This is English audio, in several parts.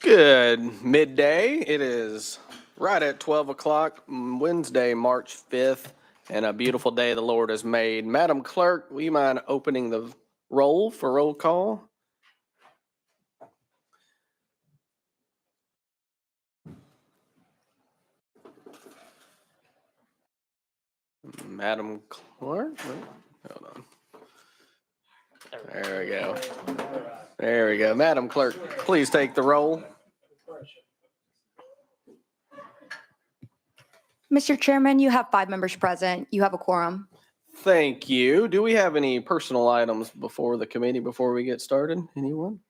Good midday. It is right at 12 o'clock, Wednesday, March 5th, and a beautiful day the Lord has made. Madam Clerk, will you mind opening the roll for roll call? Madam Clerk? Hold on. There we go. There we go. Madam Clerk, please take the roll. Mr. Chairman, you have 5 members present. You have a quorum. Thank you. Do we have any personal items before the committee before we get started? Anyone?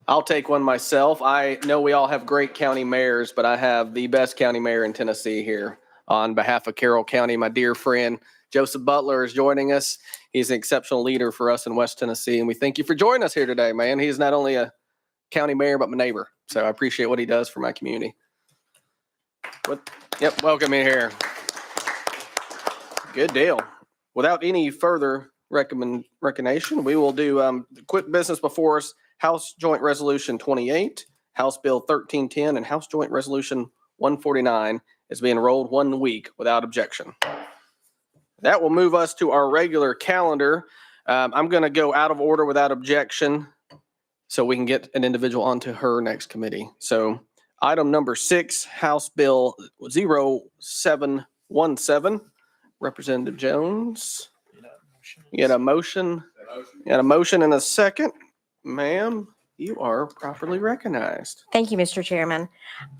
I'll take one myself. I know we all have great county mayors, but I have the best county mayor in Tennessee here. On behalf of Carroll County, my dear friend Joseph Butler is joining us. He's an exceptional leader for us in West Tennessee, and we thank you for joining us here today, man. He's not only a county mayor, but my neighbor, so I appreciate what he does for my community. Yep, welcome in here. Good deal. Without any further recognition, we will do quick business before us. House Joint Resolution 28, House Bill 1310, and House Joint Resolution 149 is being rolled 1 week without objection. That will move us to our regular calendar. I'm going to go out of order without objection so we can get an individual onto her next committee. So item number 6, House Bill 0717, Representative Jones. You got a motion? You got a motion and a second? Ma'am, you are properly recognized. Thank you, Mr. Chairman.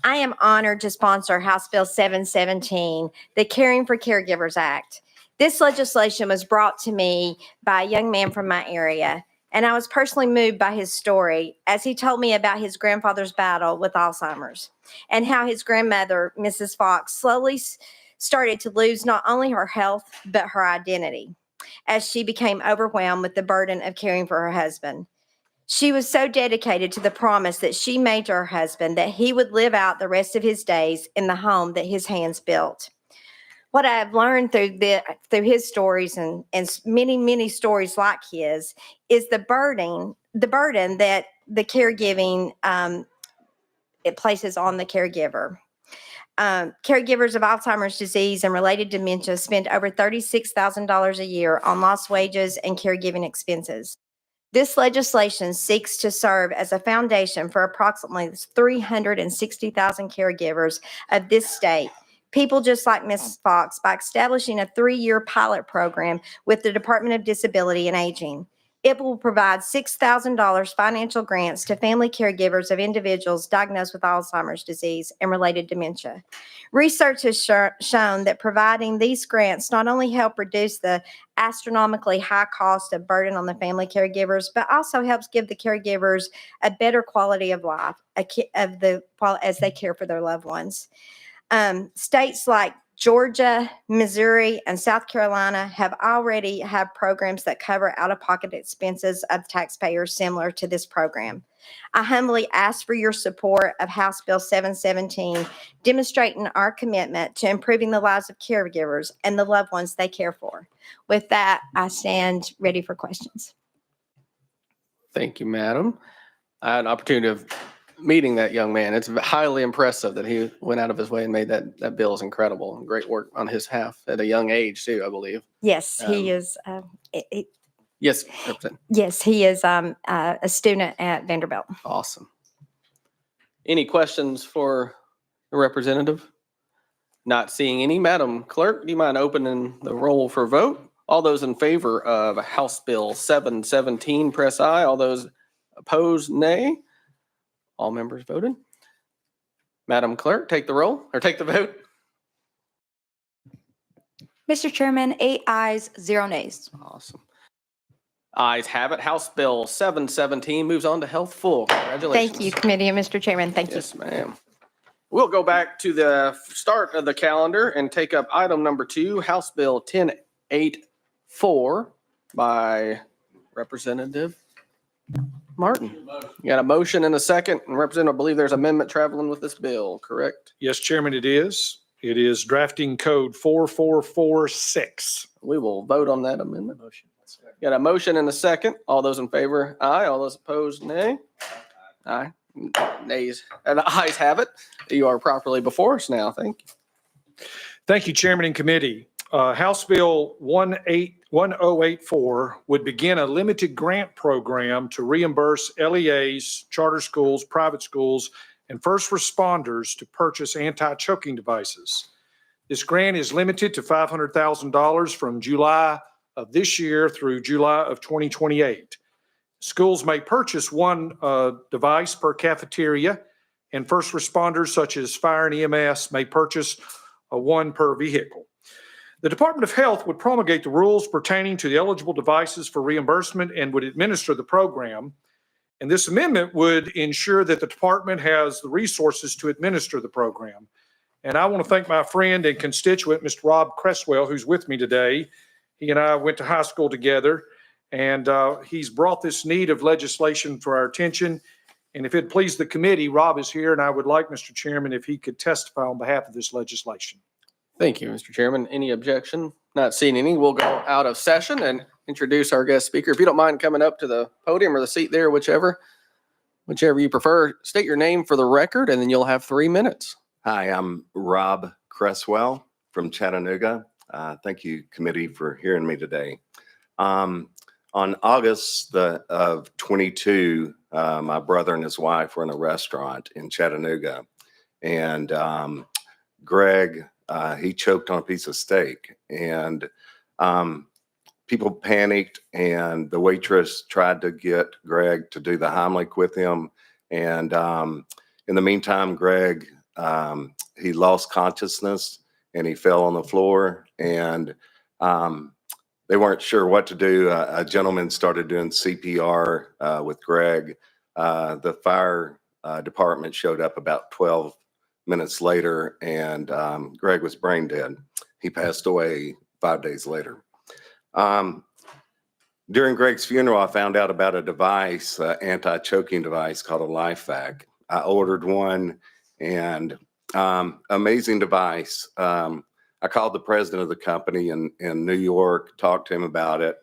I am honored to sponsor House Bill 717, the Caring for Caregivers Act. This legislation was brought to me by a young man from my area, and I was personally moved by his story as he told me about his grandfather's battle with Alzheimer's and how his grandmother, Mrs. Fox, slowly started to lose not only her health, but her identity as she became overwhelmed with the burden of caring for her husband. She was so dedicated to the promise that she made to her husband that he would live out the rest of his days in the home that his hands built. What I have learned through his stories and many, many stories like his is the burden that the caregiving it places on the caregiver. Caregivers of Alzheimer's disease and related dementia spend over $36,000 a year on lost wages and caregiving expenses. This legislation seeks to serve as a foundation for approximately 360,000 caregivers of this state, people just like Ms. Fox, by establishing a 3-year pilot program with the Department of Disability and Aging. It will provide $6,000 financial grants to family caregivers of individuals diagnosed with Alzheimer's disease and related dementia. Research has shown that providing these grants not only help reduce the astronomically high cost of burden on the family caregivers, but also helps give the caregivers a better quality of life as they care for their loved ones. States like Georgia, Missouri, and South Carolina already have programs that cover out-of-pocket expenses of taxpayers similar to this program. I humbly ask for your support of House Bill 717, demonstrating our commitment to improving the lives of caregivers and the loved ones they care for. With that, I stand ready for questions. Thank you, madam. I had an opportunity of meeting that young man. It's highly impressive that he went out of his way and made that bill is incredible. Great work on his half at a young age too, I believe. Yes, he is. Yes, Representative. Yes, he is a student at Vanderbilt. Awesome. Any questions for the representative? Not seeing any. Madam Clerk, do you mind opening the roll for vote? All those in favor of House Bill 717, press aye. All those opposed, nay. All members voted. Madam Clerk, take the roll or take the vote. Mr. Chairman, 8 ayes, 0 nays. Awesome. Ayes have it. House Bill 717 moves on to health full. Congratulations. Thank you, committee and Mr. Chairman. Thank you. Yes, ma'am. We'll go back to the start of the calendar and take up item number 2, House Bill 1084 by Representative Martin. You got a motion and a second, and Representative, I believe there's amendment traveling with this bill, correct? Yes, Chairman, it is. It is drafting code 4446. We will vote on that amendment. Got a motion and a second. All those in favor, aye. All those opposed, nay. Aye. Nays and the ayes have it. You are properly before us now. Thank you. Thank you, Chairman and Committee. House Bill 1084 would begin a limited grant program to reimburse LEAs, charter schools, private schools, and first responders to purchase anti-choking devices. This grant is limited to $500,000 from July of this year through July of 2028. Schools may purchase one device per cafeteria, and first responders such as fire and EMS may purchase one per vehicle. The Department of Health would promulgate the rules pertaining to the eligible devices for reimbursement and would administer the program. And this amendment would ensure that the department has the resources to administer the program. And I want to thank my friend and constituent, Mr. Rob Cresswell, who's with me today. He and I went to high school together, and he's brought this need of legislation for our attention. And if it please the committee, Rob is here, and I would like, Mr. Chairman, if he could testify on behalf of this legislation. Thank you, Mr. Chairman. Any objection? Not seeing any. We'll go out of session and introduce our guest speaker. If you don't mind coming up to the podium or the seat there, whichever you prefer, state your name for the record, and then you'll have 3 minutes. Hi, I'm Rob Cresswell from Chattanooga. Thank you, committee, for hearing me today. On August of 22, my brother and his wife were in a restaurant in Chattanooga, and Greg, he choked on a piece of steak, and people panicked, and the waitress tried to get Greg to do the Heimlich with him. And in the meantime, Greg, he lost consciousness and he fell on the floor, and they weren't sure what to do. A gentleman started doing CPR with Greg. The fire department showed up about 12 minutes later, and Greg was brain dead. He passed away 5 days later. During Greg's funeral, I found out about a device, anti-choking device called a LifeVac. I ordered one, and amazing device. I called the president of the company in New York, talked to him about it.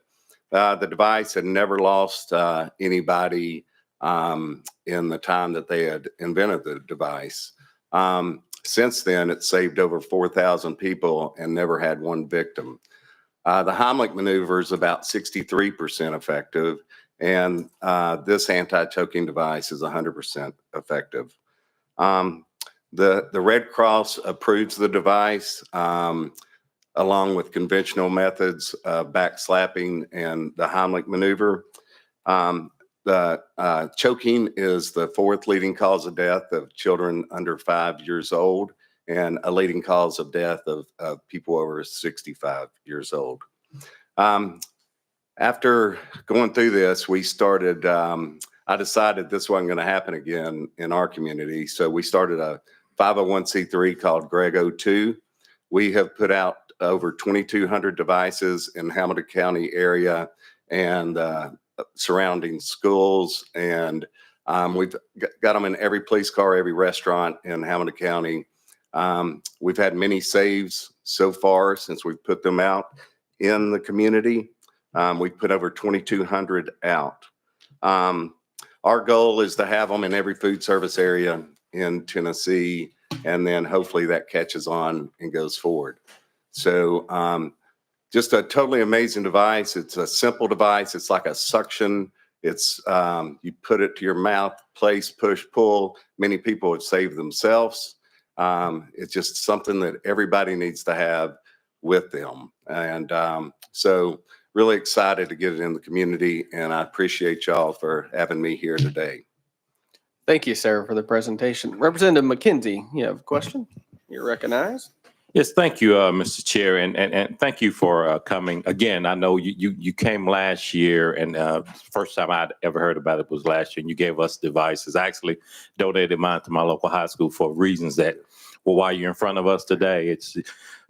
The device had never lost anybody in the time that they had invented the device. Since then, it saved over 4,000 people and never had one victim. The Heimlich maneuver is about 63% effective, and this anti-choking device is 100% effective. The Red Cross approves the device along with conventional methods, backslapping and the Heimlich maneuver. The choking is the fourth leading cause of death of children under 5 years old, and a leading cause of death of people over 65 years old. After going through this, we started, I decided this wasn't going to happen again in our community. So we started a 501c3 called Greg02. We have put out over 2,200 devices in Hamilton County area and surrounding schools. And we've got them in every police car, every restaurant in Hamilton County. We've had many saves so far since we've put them out in the community. We've put over 2,200 out. Our goal is to have them in every food service area in Tennessee, and then hopefully that catches on and goes forward. So just a totally amazing device. It's a simple device. It's like a suction. It's you put it to your mouth, place, push, pull. Many people have saved themselves. It's just something that everybody needs to have with them. And so really excited to get it in the community, and I appreciate y'all for having me here today. Thank you, sir, for the presentation. Representative McKenzie, you have a question? You're recognized. Yes, thank you, Mr. Chair, and thank you for coming. Again, I know you came last year, and first time I'd ever heard about it was last year, and you gave us devices. I actually donated mine to my local high school for reasons that, well, why you're in front of us today. It's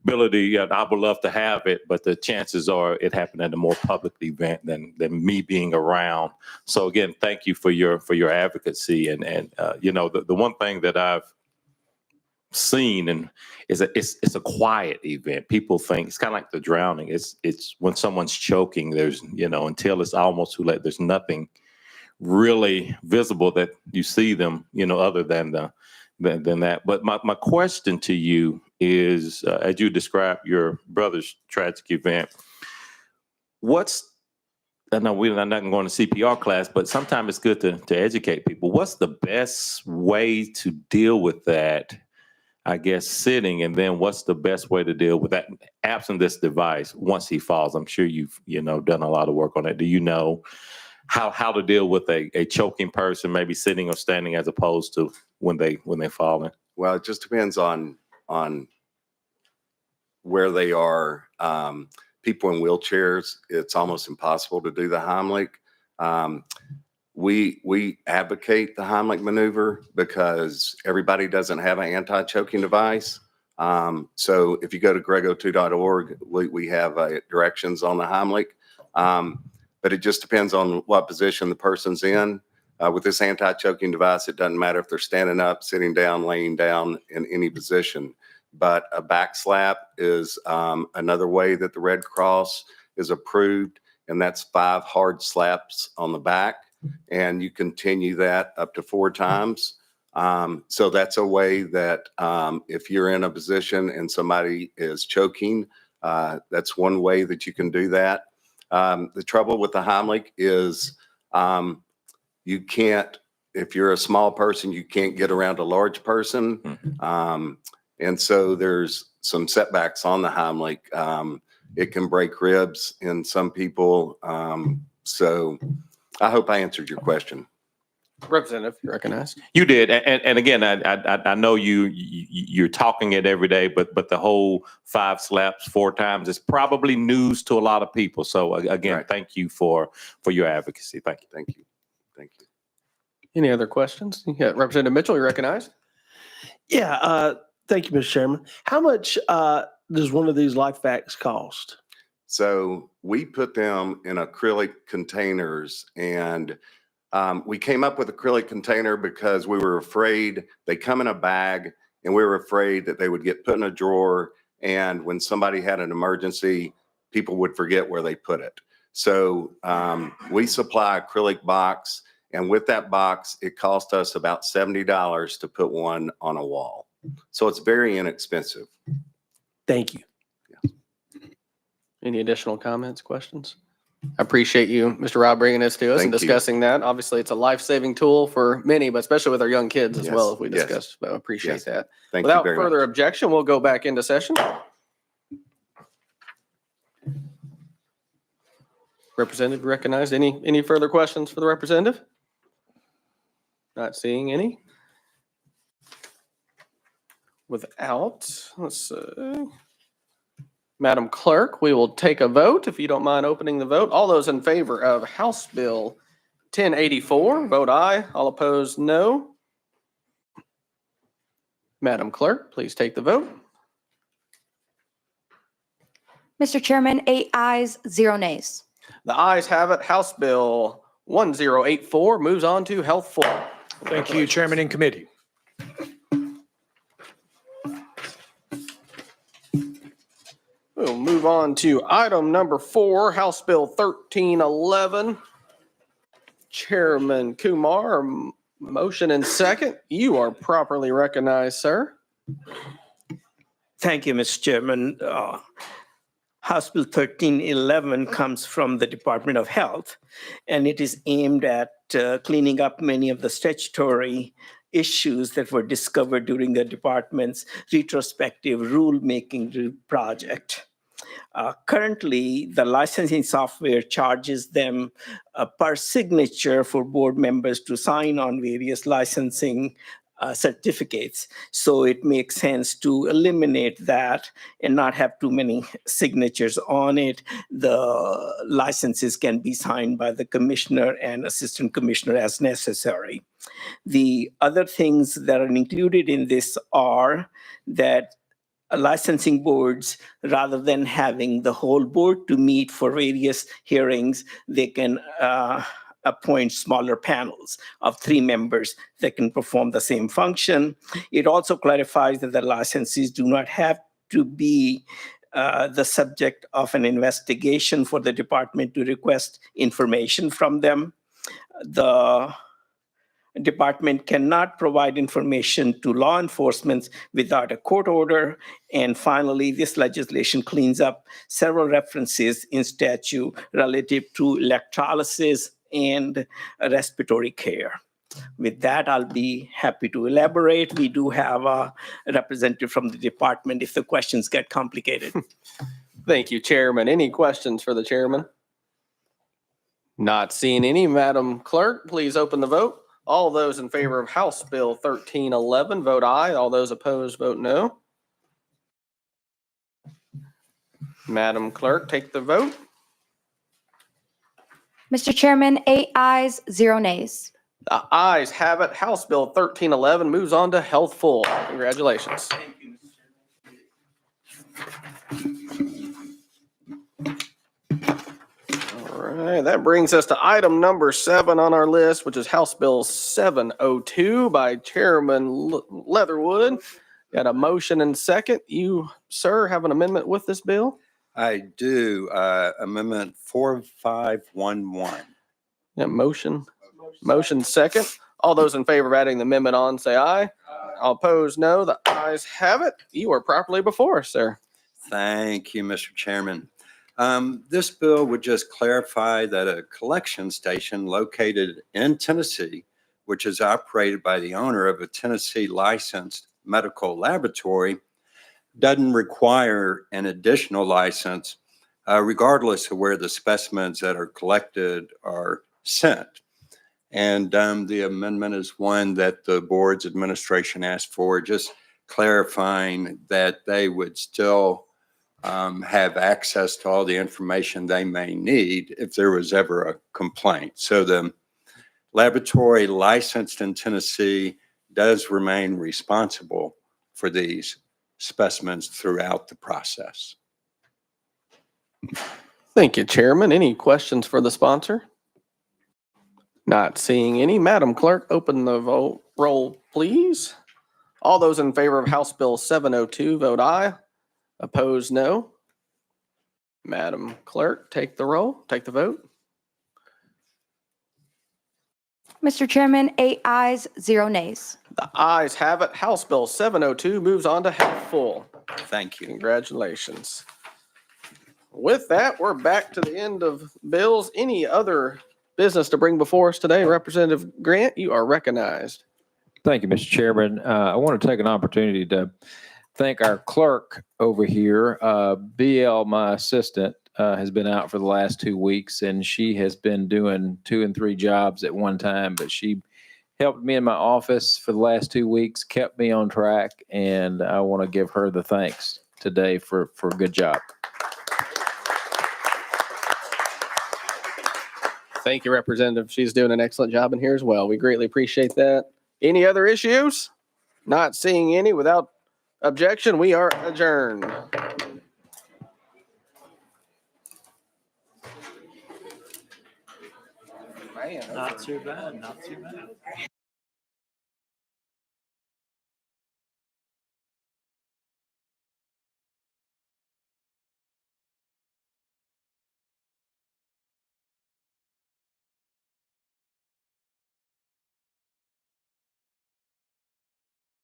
ability, I would love to have it, but the chances are it happened at a more public event than me being around. So again, thank you for your advocacy. And you know, the one thing that I've seen and is it's a quiet event. People think it's kind of like the drowning. It's when someone's choking, there's, you know, until it's almost too late, there's nothing really visible that you see them, other than than that. But my question to you is, as you describe your brother's tragic event, I know we're not going to CPR class, but sometimes it's good to educate people. What's the best way to deal with that, I guess, sitting, and then what's the best way to deal with that absent this device once he falls? I'm sure you've, done a lot of work on that. Do you know how to deal with a choking person, maybe sitting or standing, as opposed to when they fall in? Well, it just depends on where they are. People in wheelchairs, it's almost impossible to do the Heimlich. We advocate the Heimlich maneuver because everybody doesn't have an anti-choking device. So if you go to grego2.org, we have directions on the Heimlich. But it just depends on what position the person's in. With this anti-choking device, it doesn't matter if they're standing up, sitting down, laying down, in any position. But a back slap is another way that the Red Cross is approved, and that's 5 hard slaps on the back, and you continue that up to 4 times. So that's a way that if you're in a position and somebody is choking, that's one way that you can do that. The trouble with the Heimlich is you can't, if you're a small person, you can't get around a large person. Mm-hmm. And so there's some setbacks on the Heimlich. It can break ribs in some people. So I hope I answered your question. Representative, you're recognized. You did, and again, I know you're talking it every day, but the whole 5 slaps 4 times is probably news to a lot of people. So again, Right. Thank you for your advocacy. Thank you. Thank you. Thank you. Any other questions? Yeah, Representative Mitchell, you're recognized. Yeah, thank you, Mr. Chairman. How much does one of these life packs cost? So we put them in acrylic containers, and we came up with acrylic container because we were afraid they come in a bag, and we were afraid that they would get put in a drawer, and when somebody had an emergency, people would forget where they put it. So we supply acrylic box, and with that box, it cost us about $70 to put one on a wall. So it's very inexpensive. Thank you. Any additional comments, questions? I appreciate you, Mr. Rob, bringing this to us and Thank you. discussing that. Obviously, it's a life-saving tool for many, but especially with our young kids as Yes, well, as we yes. discussed. But I appreciate Yes. that. Thank you Without very further much. objection, we'll go back into session. Representative recognized. Any further questions for the representative? Not seeing any. Without, let's see. Madam Clerk, we will take a vote, if you don't mind opening the vote. All those in favor of House Bill 1084, vote aye. All opposed, no. Madam Clerk, please take the vote. Mr. Chairman, 8 ayes, 0 nays. The ayes have it. House Bill 1084 moves on to Health 4. Thank you, Chairman and committee. We'll move on to item number 4, House Bill 1311. Chairman Kumar, motion and second. You are properly recognized, sir. Thank you, Mr. Chairman. House Bill 1311 comes from the Department of Health, and it is aimed at cleaning up many of the statutory issues that were discovered during the department's retrospective rulemaking project. Currently, the licensing software charges them per signature for board members to sign on various licensing certificates. So it makes sense to eliminate that and not have too many signatures on it. The licenses can be signed by the commissioner and assistant commissioner as necessary. The other things that are included in this are that licensing boards, rather than having the whole board to meet for various hearings, they can appoint smaller panels of 3 members that can perform the same function. It also clarifies that the licensees do not have to be the subject of an investigation for the department to request information from them. the department cannot provide information to law enforcement without a court order. And finally, this legislation cleans up several references in statute relative to electrolysis and respiratory care. With that, I'll be happy to elaborate. We do have a representative from the department if the questions get complicated. Thank you, Chairman. Any questions for the chairman? Not seeing any. Madam Clerk, please open the vote. All those in favor of House Bill 1311, vote aye. All those opposed, vote no. Madam Clerk, take the vote. Mr. Chairman, 8 ayes, 0 nays. The ayes have it. House Bill 1311 moves on to healthful. Congratulations. All right, that brings us to item number 7 on our list, which is House Bill 702 by Chairman Leatherwood. Got a motion and second. You, sir, have an amendment with this bill? I do. Amendment 4511. Yeah, motion second. All those in favor of adding the amendment on, say aye. All opposed, no. The ayes have it. You are properly before us, sir. Thank you, Mr. Chairman. This bill would just clarify that a collection station located in Tennessee, which is operated by the owner of a Tennessee licensed medical laboratory, doesn't require an additional license, regardless of where the specimens that are collected are sent. And the amendment is one that the board's administration asked for, just clarifying that they would still have access to all the information they may need if there was ever a complaint. So the laboratory licensed in Tennessee does remain responsible for these specimens throughout the process. Thank you, Chairman. Any questions for the sponsor? Not seeing any. Madam Clerk, open the vote roll, please. All those in favor of House Bill 702, vote aye. Opposed, no. Madam Clerk, take the roll, take the vote. Mr. Chairman, 8 ayes, 0 nays. The ayes have it. House Bill 702 moves on to healthful. Thank you. Congratulations. With that, we're back to the end of bills. Any other business to bring before us today? Representative Grant, you are recognized. Thank you, Mr. Chairman. I want to take an opportunity to thank our clerk over here. BL, my assistant, has been out for the last 2 weeks, and she has been doing 2 and 3 jobs at one time, but she helped me in my office for the last 2 weeks, kept me on track, and I want to give her the thanks today for a good job. Thank you, Representative. She's doing an excellent job in here as well. We greatly appreciate that. Any other issues? Not seeing any. Without objection, we are adjourned. Not too bad, not too bad.